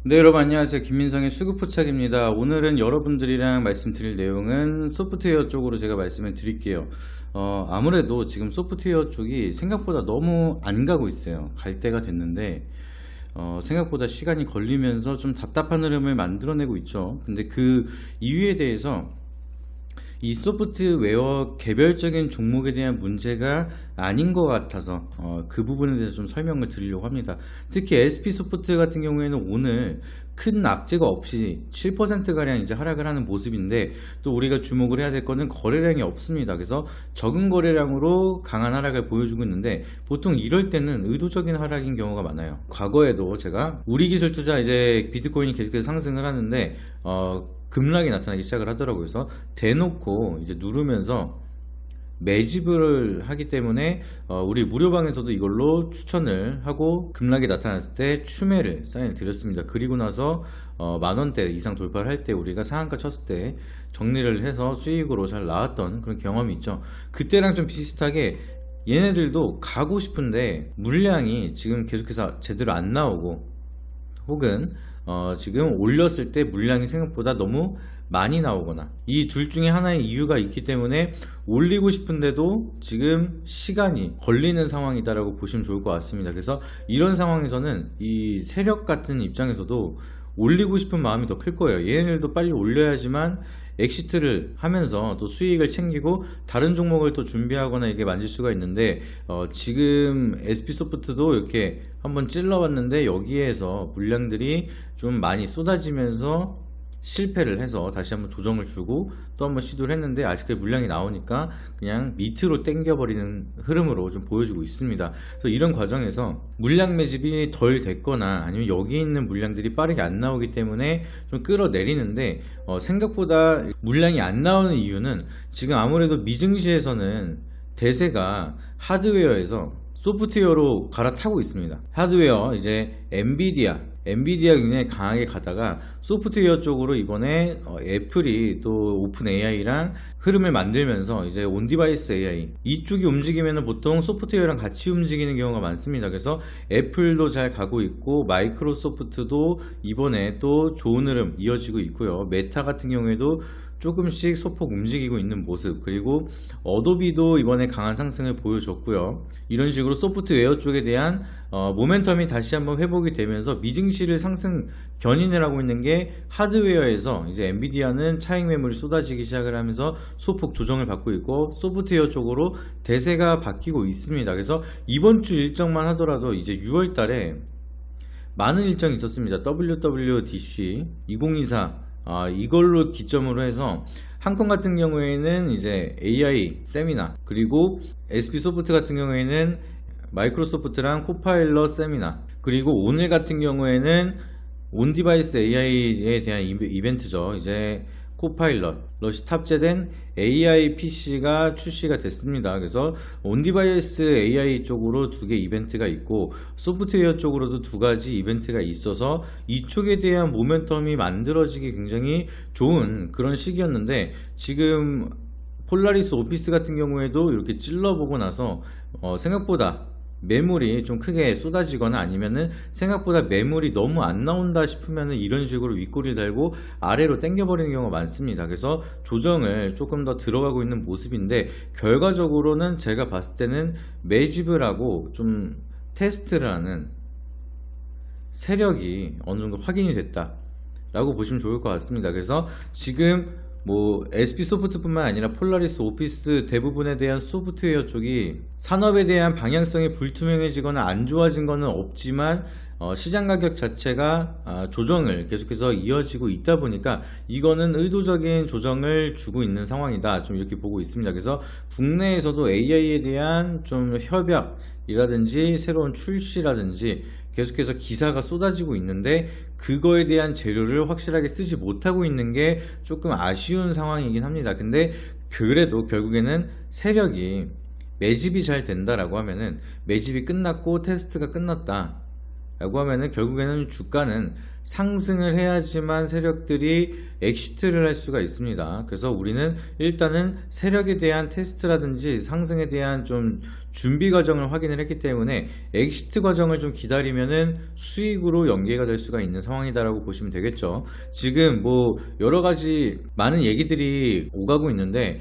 네, 여러분 안녕하세요. 김민성의 수급포착입니다. 오늘은 여러분들이랑 말씀드릴 내용은 소프트웨어 쪽으로 제가 말씀을 드릴게요. 아무래도 지금 소프트웨어 쪽이 생각보다 너무 안 가고 있어요. 갈 때가 됐는데 생각보다 시간이 걸리면서 좀 답답한 흐름을 만들어내고 있죠. 근데 그 이유에 대해서 이 소프트웨어 개별적인 종목에 대한 문제가 아닌 것 같아서 그 부분에 대해서 좀 설명을 드리려고 합니다. 특히 SP소프트 같은 경우에는 오늘 큰 악재가 없이 7%가량 이제 하락을 하는 모습인데, 또 우리가 주목을 해야 될 거는 거래량이 없습니다. 그래서 적은 거래량으로 강한 하락을 보여주고 있는데, 보통 이럴 때는 의도적인 하락인 경우가 많아요. 과거에도 제가 우리 기술 투자 이제 비트코인이 계속해서 상승을 하는데 급락이 나타나기 시작을 하더라고요. 그래서 대놓고 이제 누르면서 매집을 하기 때문에 우리 무료방에서도 이걸로 추천을 하고 급락이 나타났을 때 추매를 사인을 드렸습니다. 그리고 나서 만원대 이상 돌파를 할 때 우리가 상한가 쳤을 때 정리를 해서 수익으로 잘 나왔던 그런 경험이 있죠. 그때랑 좀 비슷하게 얘네들도 가고 싶은데 물량이 지금 계속해서 제대로 안 나오고, 혹은 지금 올렸을 때 물량이 생각보다 너무 많이 나오거나, 이 둘 중에 하나의 이유가 있기 때문에 올리고 싶은데도 지금 시간이 걸리는 상황이다라고 보시면 좋을 것 같습니다. 그래서 이런 상황에서는 이 세력 같은 입장에서도 올리고 싶은 마음이 더 클 거예요. 얘네들도 빨리 올려야지만 엑시트를 하면서 또 수익을 챙기고 다른 종목을 또 준비하거나 이게 만질 수가 있는데, 지금 SP소프트도 이렇게 한번 찔러봤는데 여기에서 물량들이 좀 많이 쏟아지면서 실패를 해서 다시 한번 조정을 주고 또 한번 시도를 했는데, 아직까지 물량이 나오니까 그냥 밑으로 당겨버리는 흐름으로 좀 보여주고 있습니다. 그래서 이런 과정에서 물량 매집이 덜 됐거나 아니면 여기 있는 물량들이 빠르게 안 나오기 때문에 좀 끌어내리는데, 생각보다 물량이 안 나오는 이유는 지금 아무래도 미증시에서는 대세가 하드웨어에서 소프트웨어로 갈아타고 있습니다. 하드웨어 이제 엔비디아 굉장히 강하게 가다가 소프트웨어 쪽으로 이번에 애플이 또 오픈 AI랑 흐름을 만들면서 이제 온디바이스 AI 이쪽이 움직이면 보통 소프트웨어랑 같이 움직이는 경우가 많습니다. 그래서 애플도 잘 가고 있고 마이크로소프트도 이번에 또 좋은 흐름 이어지고 있고요. 메타 같은 경우에도 조금씩 소폭 움직이고 있는 모습, 그리고 어도비도 이번에 강한 상승을 보여줬고요. 이런 식으로 소프트웨어 쪽에 대한 모멘텀이 다시 한번 회복이 되면서 미증시를 상승 견인을 하고 있는 게 하드웨어에서 이제 엔비디아는 차익 매물이 쏟아지기 시작을 하면서 소폭 조정을 받고 있고, 소프트웨어 쪽으로 대세가 바뀌고 있습니다. 그래서 이번 주 일정만 하더라도 이제 6월 달에 많은 일정이 있었습니다. WWDC 2024 이걸로 기점으로 해서 한콘 같은 경우에는 이제 AI 세미나, 그리고 SP소프트 같은 경우에는 마이크로소프트랑 코파일럿 세미나, 그리고 오늘 같은 경우에는 온디바이스 AI에 대한 이벤트죠. 이제 코파일럿이 탑재된 AI PC가 출시가 됐습니다. 그래서 온디바이스 AI 쪽으로 두 개 이벤트가 있고 소프트웨어 쪽으로도 두 가지 이벤트가 있어서 이쪽에 대한 모멘텀이 만들어지기 굉장히 좋은 그런 시기였는데, 지금 폴라리스 오피스 같은 경우에도 이렇게 찔러보고 나서 생각보다 매물이 좀 크게 쏟아지거나 아니면은 생각보다 매물이 너무 안 나온다 싶으면은 이런 식으로 윗꼬리를 달고 아래로 당겨버리는 경우가 많습니다. 그래서 조정을 조금 더 들어가고 있는 모습인데, 결과적으로는 제가 봤을 때는 매집을 하고 좀 테스트를 하는 세력이 어느 정도 확인이 됐다 라고 보시면 좋을 것 같습니다. 그래서 지금 뭐 SP소프트뿐만 아니라 폴라리스 오피스 대부분에 대한 소프트웨어 쪽이 산업에 대한 방향성이 불투명해지거나 안 좋아진 거는 없지만 시장 가격 자체가 조정을 계속해서 이어지고 있다 보니까 이거는 의도적인 조정을 주고 있는 상황이다, 좀 이렇게 보고 있습니다. 그래서 국내에서도 AI에 대한 좀 협약이라든지 새로운 출시라든지 계속해서 기사가 쏟아지고 있는데, 그거에 대한 재료를 확실하게 쓰지 못하고 있는 게 조금 아쉬운 상황이긴 합니다. 근데 그래도 결국에는 세력이 매집이 잘 된다라고 하면은, 매집이 끝났고 테스트가 끝났다 라고 하면은 결국에는 주가는 상승을 해야지만 세력들이 엑시트를 할 수가 있습니다. 그래서 우리는 일단은 세력에 대한 테스트라든지 상승에 대한 좀 준비 과정을 확인을 했기 때문에 엑시트 과정을 좀 기다리면은 수익으로 연계가 될 수가 있는 상황이다라고 보시면 되겠죠. 지금 뭐 여러 가지 많은 얘기들이 오가고 있는데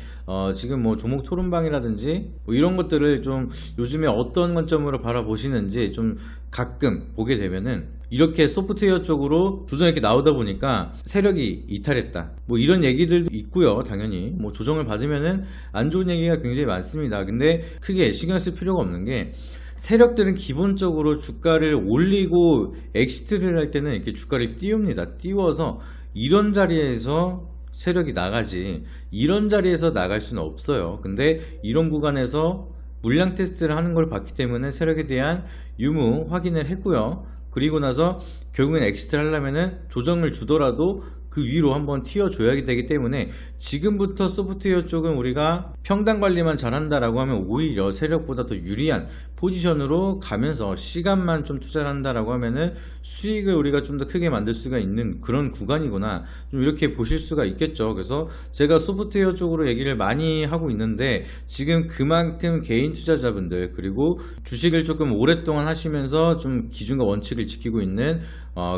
지금 뭐 종목 토론방이라든지 뭐 이런 것들을 좀 요즘에 어떤 관점으로 바라보시는지 좀 가끔 보게 되면은 이렇게 소프트웨어 쪽으로 조정이 이렇게 나오다 보니까 세력이 이탈했다 뭐 이런 얘기들도 있고요. 당연히 뭐 조정을 받으면은 안 좋은 얘기가 굉장히 많습니다. 근데 크게 신경 쓸 필요가 없는 게 세력들은 기본적으로 주가를 올리고 엑시트를 할 때는 이렇게 주가를 띄웁니다. 띄워서 이런 자리에서 세력이 나가지 이런 자리에서 나갈 수는 없어요. 근데 이런 구간에서 물량 테스트를 하는 걸 봤기 때문에 세력에 대한 유무 확인을 했고요. 그리고 나서 결국엔 엑시트를 하려면은 조정을 주더라도 그 위로 한번 튀어줘야 되기 때문에 지금부터 소프트웨어 쪽은 우리가 평단 관리만 잘한다라고 하면 오히려 세력보다 더 유리한 포지션으로 가면서 시간만 좀 투자를 한다라고 하면은 수익을 우리가 좀 더 크게 만들 수가 있는 그런 구간이구나 좀 이렇게 보실 수가 있겠죠. 그래서 제가 소프트웨어 쪽으로 얘기를 많이 하고 있는데 지금 그만큼 개인 투자자분들 그리고 주식을 조금 오랫동안 하시면서 좀 기준과 원칙을 지키고 있는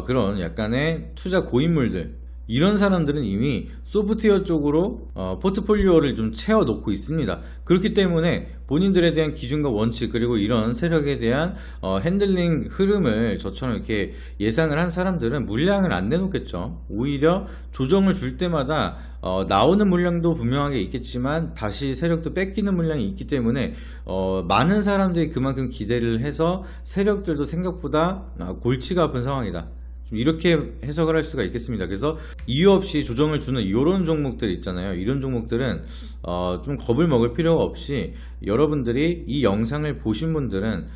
그런 약간의 투자 고인물들 이런 사람들은 이미 소프트웨어 쪽으로 포트폴리오를 좀 채워 놓고 있습니다. 그렇기 때문에 본인들에 대한 기준과 원칙 그리고 이런 세력에 대한 핸들링 흐름을 저처럼 이렇게 예상을 한 사람들은 물량을 안 내놓겠죠. 오히려 조정을 줄 때마다 나오는 물량도 분명하게 있겠지만 다시 세력도 뺏기는 물량이 있기 때문에 많은 사람들이 그만큼 기대를 해서 세력들도 생각보다 골치가 아픈 상황이다. 이렇게 해석을 할 수가 있겠습니다. 그래서 이유 없이 조정을 주는 이런 종목들 있잖아요. 이런 종목들은 좀 겁을 먹을 필요가 없이 여러분들이 이 영상을 보신 분들은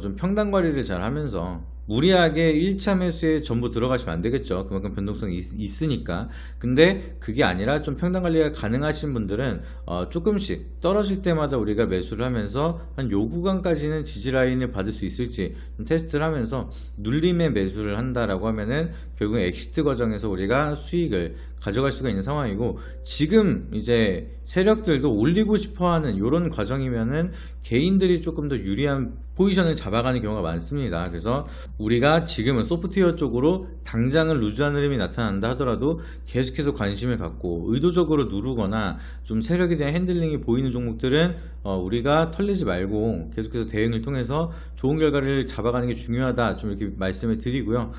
좀 평단 관리를 잘 하면서 무리하게 1차 매수에 전부 들어가시면 안 되겠죠. 그만큼 변동성이 있으니까. 근데 그게 아니라 좀 평단 관리가 가능하신 분들은 조금씩 떨어질 때마다 우리가 매수를 하면서 한 요 구간까지는 지지 라인을 받을 수 있을지 좀 테스트를 하면서 눌림에 매수를 한다라고 하면은 결국 엑시트 과정에서 우리가 수익을 가져갈 수가 있는 상황이고 지금 이제 세력들도 올리고 싶어하는 이런 과정이면은 개인들이 조금 더 유리한 포지션을 잡아가는 경우가 많습니다. 그래서 우리가 지금은 소프트웨어 쪽으로 당장은 루즈한 흐름이 나타난다 하더라도 계속해서 관심을 갖고 의도적으로 누르거나 좀 세력에 대한 핸들링이 보이는 종목들은 우리가 털리지 말고 계속해서 대응을 통해서 좋은 결과를 잡아가는 게 중요하다 좀 이렇게 말씀을 드리고요.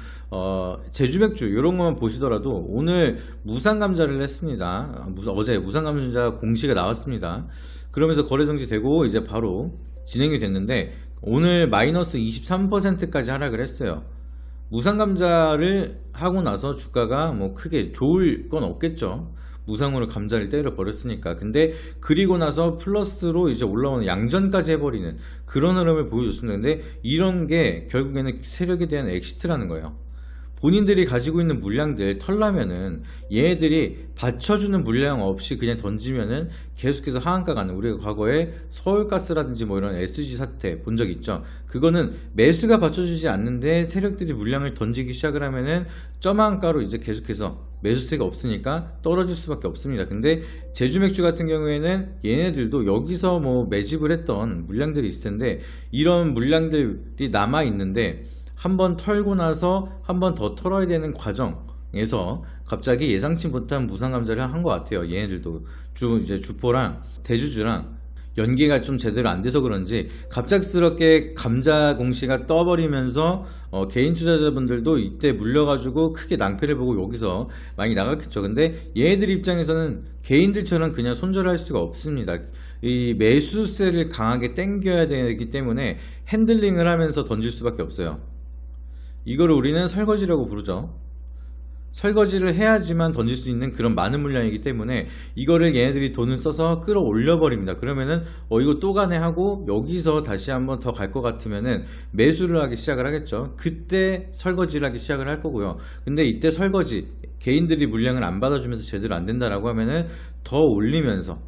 제주맥주 이런 것만 보시더라도 오늘 무상감자를 했습니다. 어제 무상감자 공시가 나왔습니다. 그러면서 거래 정지되고 이제 바로 진행이 됐는데 오늘 마이너스 23%까지 하락을 했어요. 무상감자를 하고 나서 주가가 뭐 크게 좋을 건 없겠죠. 무상으로 감자를 때려 버렸으니까. 근데 그리고 나서 플러스로 이제 올라오는 양전까지 해버리는 그런 흐름을 보여줬습니다. 근데 이런 게 결국에는 세력에 대한 엑시트라는 거예요. 본인들이 가지고 있는 물량들 털라면은 얘네들이 받쳐주는 물량 없이 그냥 던지면은 계속해서 하한가 가는 우리가 과거에 서울가스라든지 뭐 이런 SG 사태 본 적 있죠. 그거는 매수가 받쳐주지 않는데 세력들이 물량을 던지기 시작을 하면은 점한가로 이제 계속해서 매수세가 없으니까 떨어질 수밖에 없습니다. 근데 제주맥주 같은 경우에는 얘네들도 여기서 뭐 매집을 했던 물량들이 있을 텐데 이런 물량들이 남아 있는데 한번 털고 나서 한 번 더 털어야 되는 과정에서 갑자기 예상치 못한 무상감자를 한 것 같아요. 얘네들도 이제 주포랑 대주주랑 연계가 좀 제대로 안 돼서 그런지 갑작스럽게 감자 공시가 떠버리면서 개인 투자자분들도 이때 물려가지고 크게 낭패를 보고 여기서 많이 나갔겠죠. 근데 얘네들 입장에서는 개인들처럼 그냥 손절할 수가 없습니다. 이 매수세를 강하게 땡겨야 되기 때문에 핸들링을 하면서 던질 수밖에 없어요. 이거를 우리는 설거지라고 부르죠. 설거지를 해야지만 던질 수 있는 그런 많은 물량이기 때문에 이거를 얘네들이 돈을 써서 끌어올려 버립니다. 그러면은 이거 또 가네 하고 여기서 다시 한번 더 갈 것 같으면은 매수를 하기 시작을 하겠죠. 그때 설거지를 하기 시작을 할 거고요. 근데 이때 설거지 개인들이 물량을 안 받아주면서 제대로 안 된다라고 하면은 더 올리면서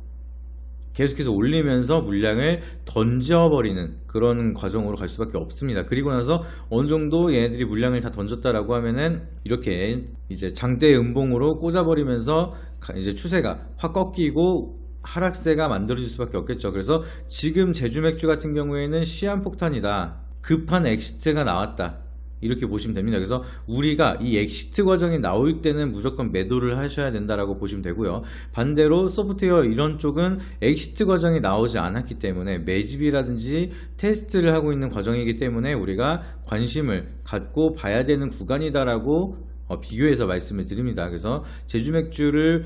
계속해서 올리면서 물량을 던져버리는 그런 과정으로 갈 수밖에 없습니다. 그리고 나서 어느 정도 얘네들이 물량을 다 던졌다라고 하면은 이렇게 이제 장대 음봉으로 꽂아버리면서 이제 추세가 확 꺾이고 하락세가 만들어질 수밖에 없겠죠. 그래서 지금 제주맥주 같은 경우에는 시한폭탄이다, 급한 엑시트가 나왔다, 이렇게 보시면 됩니다. 그래서 우리가 이 엑시트 과정이 나올 때는 무조건 매도를 하셔야 된다라고 보시면 되고요. 반대로 소프트웨어 이런 쪽은 엑시트 과정이 나오지 않았기 때문에 매집이라든지 테스트를 하고 있는 과정이기 때문에 우리가 관심을 갖고 봐야 되는 구간이다라고 비교해서 말씀을 드립니다. 그래서 제주맥주를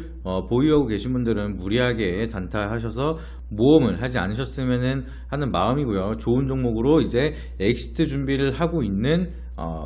보유하고 계신 분들은 무리하게 단타하셔서 모험을 하지 않으셨으면 하는 마음이고요. 좋은 종목으로 이제 엑시트 준비를 하고 있는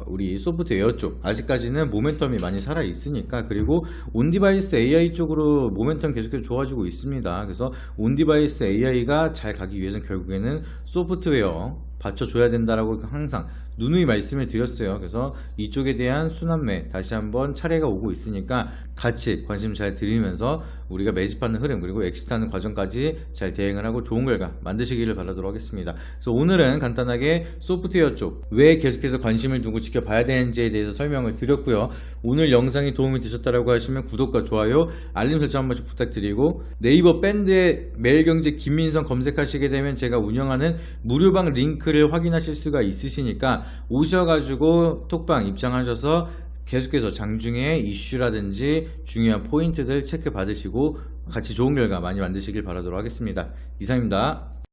우리 소프트웨어 쪽, 아직까지는 모멘텀이 많이 살아 있으니까. 그리고 온디바이스 AI 쪽으로 모멘텀 계속해서 좋아지고 있습니다. 그래서 온디바이스 AI가 잘 가기 위해서는 결국에는 소프트웨어 받쳐줘야 된다라고 항상 누누이 말씀을 드렸어요. 그래서 이쪽에 대한 순환매 다시 한번 차례가 오고 있으니까 같이 관심 잘 드리면서 우리가 매집하는 흐름 그리고 엑시트하는 과정까지 잘 대응을 하고 좋은 결과 만드시기를 바라도록 하겠습니다. 그래서 오늘은 간단하게 소프트웨어 쪽 왜 계속해서 관심을 두고 지켜봐야 되는지에 대해서 설명을 드렸고요. 오늘 영상이 도움이 되셨다라고 하시면 구독과 좋아요, 알림 설정 한 번씩 부탁드리고, 네이버 밴드에 매일경제 김민성 검색하시게 되면 제가 운영하는 무료방 링크를 확인하실 수가 있으시니까 오셔가지고 톡방 입장하셔서 계속해서 장중에 이슈라든지 중요한 포인트들 체크 받으시고 같이 좋은 결과 많이 만드시길 바라도록 하겠습니다. 이상입니다.